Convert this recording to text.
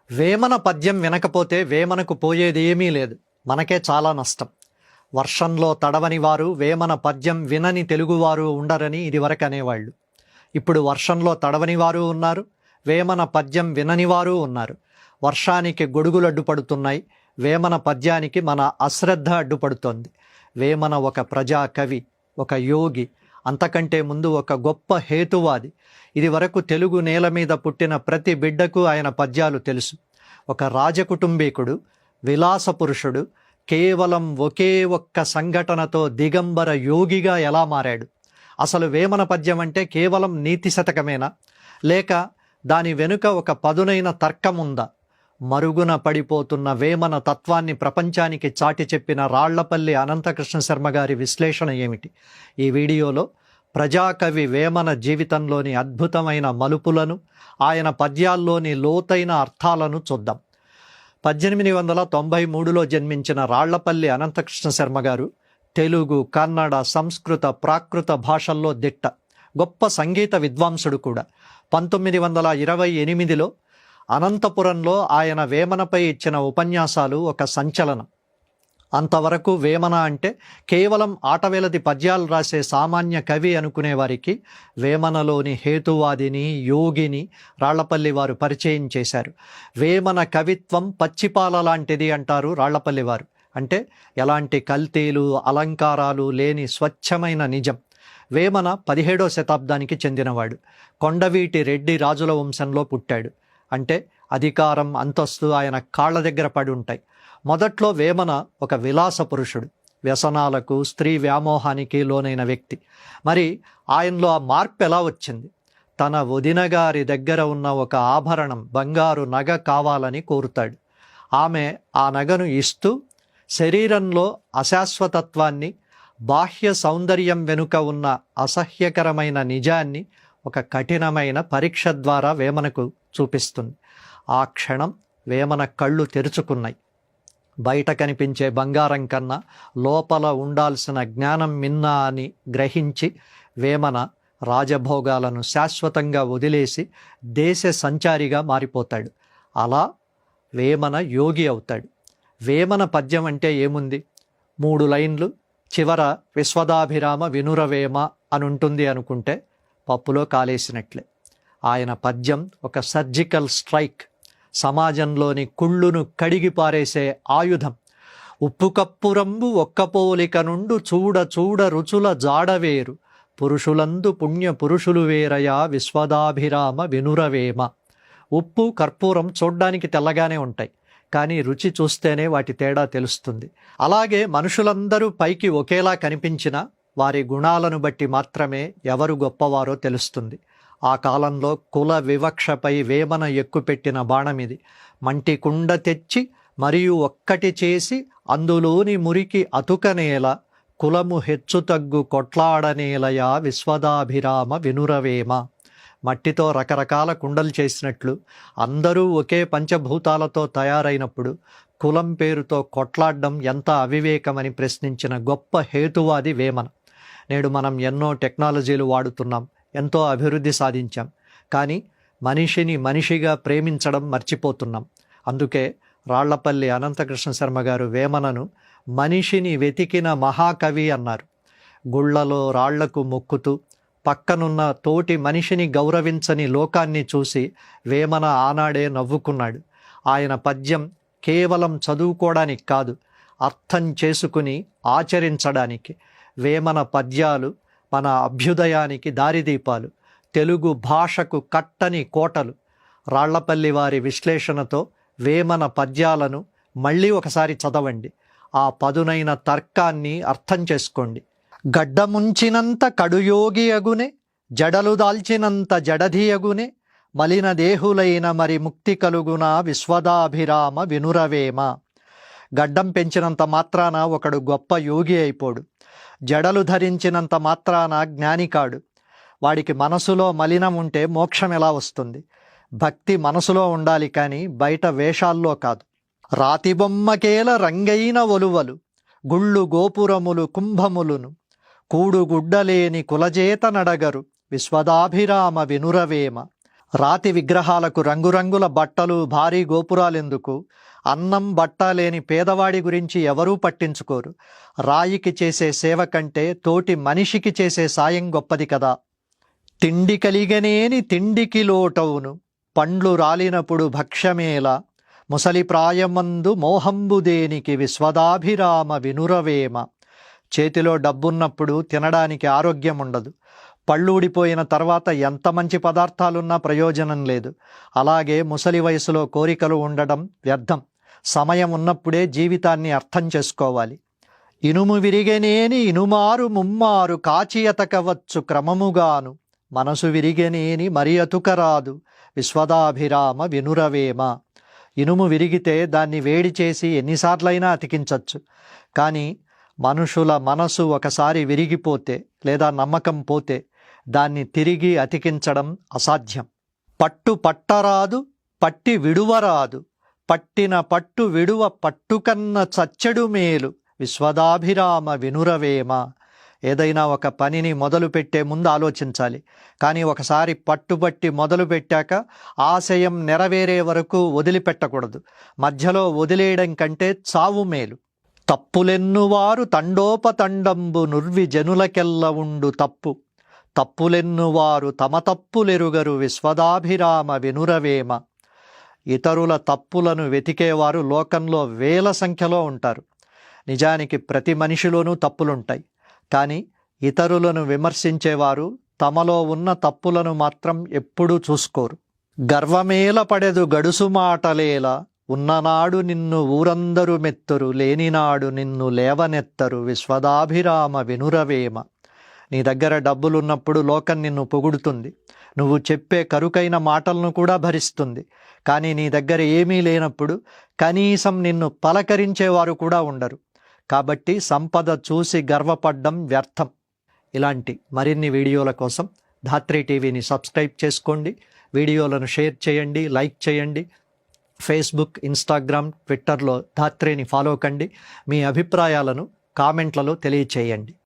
వేమన పద్యం వినకపోతే వేమనకు పోయేది ఏమీ లేదు, మనకే చాలా నష్టం. వర్షంలో తడవని వారు, వేమన పద్యం వినని తెలుగువారు ఉండరని ఇదివరకు అనేవాళ్ళు. ఇప్పుడు వర్షంలో తడవని వారు ఉన్నారు, వేమన పద్యం వినని వారు ఉన్నారు. వర్షానికి గొడుగులు అడ్డుపడుతున్నాయి, వేమన పద్యానికి మన అశ్రద్ధ అడ్డుపడుతోంది. వేమన ఒక ప్రజా కవి, ఒక యోగి, అంతకంటే ముందు ఒక గొప్ప హేతువాది. ఇది వరకు తెలుగు నేల మీద పుట్టిన ప్రతి బిడ్డకు ఆయన పద్యాలు తెలుసు. ఒక రాజకుటుంబీకుడు, విలాస పురుషుడు, కేవలం ఒకే ఒక్క సంఘటనతో దిగంబర యోగిగా ఎలా మారాడు? అసలు వేమన పద్యం అంటే కేవలం నీతి శతకమేనా, లేక దాని వెనుక ఒక పదునైన తర్కం ఉందా? మరుగున పడిపోతున్న వేమన తత్వాన్ని ప్రపంచానికి చాటి చెప్పిన రాళ్లపల్లి అనంతకృష్ణ శర్మ గారి విశ్లేషణ ఏమిటి? ఈ వీడియోలో ప్రజాకవి వేమన జీవితంలోని అద్భుతమైన మలుపులను, ఆయన పద్యాల్లోని లోతైన అర్థాలను చూద్దాం. 1893లో జన్మించిన రాళ్లపల్లి అనంతకృష్ణ శర్మ గారు తెలుగు, కన్నడ, సంస్కృత, ప్రాకృత భాషల్లో దిట్ట, గొప్ప సంగీత విద్వాంసుడు కూడా. 1928లో అనంతపురంలో ఆయన వేమనపై ఇచ్చిన ఉపన్యాసాలు ఒక సంచలనం. అంతవరకు వేమన అంటే కేవలం ఆటవేలది పద్యాలు రాసే సామాన్య కవి అనుకునేవారికి వేమనలోని హేతువాదిని, యోగిని రాళ్లపల్లి వారు పరిచయం చేశారు. వేమన కవిత్వం పచ్చిపాల లాంటిది అంటారు రాళ్లపల్లి వారు. అంటే ఎలాంటి కల్తీలు, అలంకారాలు లేని స్వచ్ఛమైన నిజం. వేమన 17వ శతాబ్దానికి చెందినవాడు. కొండవీటి రెడ్డి రాజుల వంశంలో పుట్టాడు. అంటే అధికారం, అంతస్తు ఆయన కాళ్ళ దగ్గర పడి ఉంటాయి. మొదట్లో వేమన ఒక విలాస పురుషుడు, వ్యసనాలకు, స్త్రీ వ్యామోహానికి లోనైన వ్యక్తి. మరి ఆయనలో ఆ మార్పు ఎలా వచ్చింది? తన వదిన గారి దగ్గర ఉన్న ఒక ఆభరణం, బంగారు నగ కావాలని కోరుతాడు. ఆమె ఆ నగను ఇస్తూ శరీరంలో అశాశ్వతత్వాన్ని, బాహ్య సౌందర్యం వెనుక ఉన్న అసహ్యకరమైన నిజాన్ని ఒక కఠినమైన పరీక్ష ద్వారా వేమనకు చూపిస్తుంది. ఆ క్షణం వేమన కళ్ళు తెరుచుకున్నాయి. బయట కనిపించే బంగారం కన్నా లోపల ఉండాల్సిన జ్ఞానం మిన్నా అని గ్రహించి వేమన రాజభోగాలను శాశ్వతంగా వదిలేసి దేశ సంచారిగా మారిపోతాడు. అలా వేమన యోగి అవుతాడు. వేమన పద్యం అంటే ఏముంది? 3 లైన్లు, చివర విశ్వదాభిరామ వినురవేమ అని ఉంటుంది అనుకుంటే పప్పులో కాలేసినట్లే. ఆయన పద్యం ఒక సర్జికల్ స్ట్రైక్, సమాజంలోని కుళ్ళును కడిగి పారేసే ఆయుధం. ఉప్పు కప్పురంబు ఒక్కపోలిక నుండు చూడ చూడ రుచుల జాడవేరు, పురుషులందు పుణ్య పురుషులు వేరయా విశ్వదాభిరామ వినురవేమ. ఉప్పు, కర్పూరం చూడ్డానికి తెల్లగానే ఉంటాయి, కానీ రుచి చూస్తేనే వాటి తేడా తెలుస్తుంది. అలాగే మనుషులందరూ పైకి ఒకేలా కనిపించినా వారి గుణాలను బట్టి మాత్రమే ఎవరు గొప్పవారో తెలుస్తుంది. ఆ కాలంలో కుల వివక్షపై వేమన ఎక్కుపెట్టిన బాణమిది. మంటి కుండ తెచ్చి మరియు ఒక్కటి చేసి అందులోని మురికి అతుకనేల, కులము హెచ్చుతగ్గు కొట్లాడనేలయా విశ్వదాభిరామ వినురవేమ. మట్టితో రకరకాల కుండలు చేసినట్లు అందరూ ఒకే పంచభూతాలతో తయారైనప్పుడు కులం పేరుతో కొట్లాడడం ఎంత అవివేకమని ప్రశ్నించిన గొప్ప హేతువాది వేమన. నేడు మనం ఎన్నో టెక్నాలజీలు వాడుతున్నాం, ఎంతో అభివృద్ధి సాధించాం, కానీ మనిషిని మనిషిగా ప్రేమించడం మర్చిపోతున్నాం. అందుకే రాళ్లపల్లి అనంతకృష్ణ శర్మ గారు వేమనను మనిషిని వెతికిన మహాకవి అన్నారు. గుళ్లలో రాళ్లకు మొక్కుతూ పక్కనున్న తోటి మనిషిని గౌరవించని లోకాన్ని చూసి వేమన ఆనాడే నవ్వుకున్నాడు. ఆయన పద్యం కేవలం చదువుకోవడానికి కాదు, అర్థం చేసుకుని ఆచరించడానికి. వేమన పద్యాలు మన అభ్యుదయానికి దారిదీపాలు, తెలుగు భాషకు కట్టని కోటలు. రాళ్లపల్లి వారి విశ్లేషణతో వేమన పద్యాలను మళ్ళీ ఒకసారి చదవండి. ఆ పదునైన తర్కాన్ని అర్థం చేసుకోండి. గడ్డముంచినంత కడుయోగి అగునే, జడలు దాల్చినంత జడధియగునే, మలిన దేహులైన మరి ముక్తి కలుగునా విశ్వదాభిరామ వినురవేమ. గడ్డం పెంచినంత మాత్రాన ఒకడు గొప్ప యోగి అయిపోడు. జడలు ధరించినంత మాత్రాన జ్ఞాని కాడు. వాడికి మనసులో మలినం ఉంటే మోక్షం ఎలా వస్తుంది? భక్తి మనసులో ఉండాలి, కానీ బయట వేషాల్లో కాదు. రాతి బొమ్మకేల రంగైన ఒలువలు, గుళ్ళు గోపురములు కుంభములును, కూడు గుడ్డలేని కులజేత నడగరు విశ్వదాభిరామ వినురవేమ. రాతి విగ్రహాలకు రంగురంగుల బట్టలు, భారీ గోపురాలెందుకు? అన్నం బట్ట లేని పేదవాడి గురించి ఎవరూ పట్టించుకోరు. రాయికి చేసే సేవ కంటే తోటి మనిషికి చేసే సాయం గొప్పది కదా. తిండి కలిగనేని తిండికి లోటవును, పండ్లు రాలినప్పుడు భక్ష్యమేల, ముసలి ప్రాయమందు మోహంబు దేనికి, విశ్వదాభిరామ వినురవేమ. చేతిలో డబ్బున్నప్పుడు తినడానికి ఆరోగ్యం ఉండదు. పళ్ళు ఊడిపోయిన తర్వాత ఎంత మంచి పదార్థాలున్నా ప్రయోజనం లేదు. అలాగే ముసలి వయసులో కోరికలు ఉండడం వ్యర్థం. సమయం ఉన్నప్పుడే జీవితాన్ని అర్థం చేసుకోవాలి. ఇనుము విరిగనేని ఇనుమారు ముమ్మారు కాచి ఎతకవచ్చు క్రమముగాను, మనసు విరిగనేని మరి అతుకరాదు, విశ్వదాభిరామ వినురవేమ. ఇనుము విరిగితే దాన్ని వేడి చేసి ఎన్నిసార్లైనా అతికించవచ్చు. కానీ మనుషుల మనసు ఒకసారి విరిగిపోతే లేదా నమ్మకం పోతే దాన్ని తిరిగి అతికించడం అసాధ్యం. పట్టు పట్టరాదు, పట్టి విడువరాదు, పట్టిన పట్టు విడువ పట్టుకన్న చచ్చెడు మేలు, విశ్వదాభిరామ వినురవేమ. ఏదైనా ఒక పనిని మొదలుపెట్టే ముందు ఆలోచించాలి. కానీ ఒకసారి పట్టుబట్టి మొదలుపెట్టాక ఆశయం నెరవేరే వరకు వదిలిపెట్టకూడదు. మధ్యలో వదిలేయడం కంటే చావు మేలు. తప్పులెన్నువారు తండోపతండంబు నుర్వి జనులకెల్ల ఉండు తప్పు, తప్పులెన్నువారు తమ తప్పులెరుగరు, విశ్వదాభిరామ వినురవేమ. ఇతరుల తప్పులను వెతికేవారు లోకంలో వేల సంఖ్యలో ఉంటారు. నిజానికి ప్రతి మనిషిలోనూ తప్పులుంటాయి. కానీ ఇతరులను విమర్శించేవారు తమలో ఉన్న తప్పులను మాత్రం ఎప్పుడూ చూసుకోరు. గర్వమేల పడెదు గడుసు మాటలేల, ఉన్ననాడు నిన్ను ఊరందరు మెత్తరు, లేనినాడు నిన్ను లేవనెత్తరు, విశ్వదాభిరామ వినురవేమ. నీ దగ్గర డబ్బులున్నప్పుడు లోకం నిన్ను పొగుడుతుంది. నువ్వు చెప్పే కరుకైన మాటలను కూడా భరిస్తుంది. కానీ నీ దగ్గర ఏమీ లేనప్పుడు కనీసం నిన్ను పలకరించేవారు కూడా ఉండరు. కాబట్టి సంపద చూసి గర్వపడ్డం వ్యర్థం. ఇలాంటి మరిన్ని వీడియోల కోసం ధాత్రి టీవీని సబ్స్క్రైబ్ చేసుకోండి. వీడియోలను షేర్ చేయండి, లైక్ చేయండి. ఫేస్బుక్, ఇన్స్టాగ్రామ్, ట్విట్టర్లో ధాత్రిని ఫాలో కండి. మీ అభిప్రాయాలను కామెంట్లలో తెలియచేయండి.